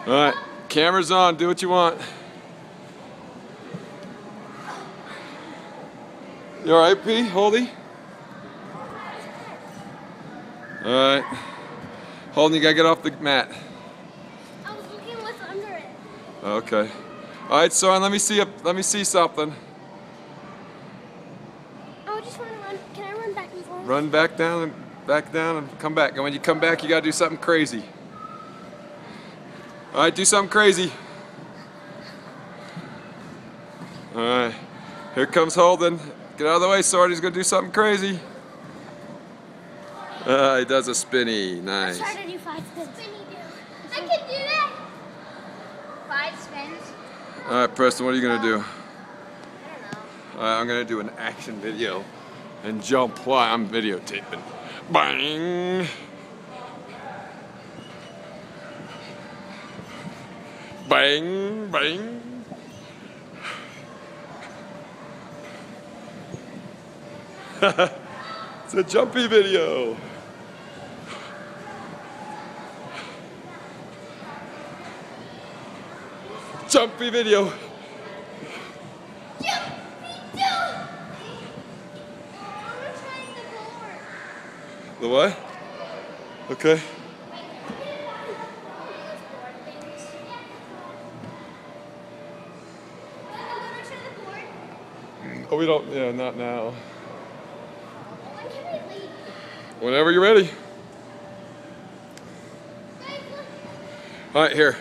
Alright, camera's on, do what you want. You alright, P? Holdy? Alright. Holden, you gotta get off the mat. I was looking what's under it. Okay. Alright, Soren, let me see something. I just want to run. Can I run back and forth? Run back down and come back. And when you come back, you gotta do something crazy. Alright, do something crazy. Alright. Here comes Holden. Get out of the way, Soren. He's gonna do something crazy. He does a spinny. Nice. Let's try to do 5 spins. I can do that. 5 spins. Alright, Preston, what are you gonna do? I don't know. Alright, I'm gonna do an action video and jump while I'm videotaping. Bang! Bang! Bang! It's a jumpy video. Jumpy video. The what? Okay. Oh, we don't, yeah, not now. Whenever you're ready. All right, here.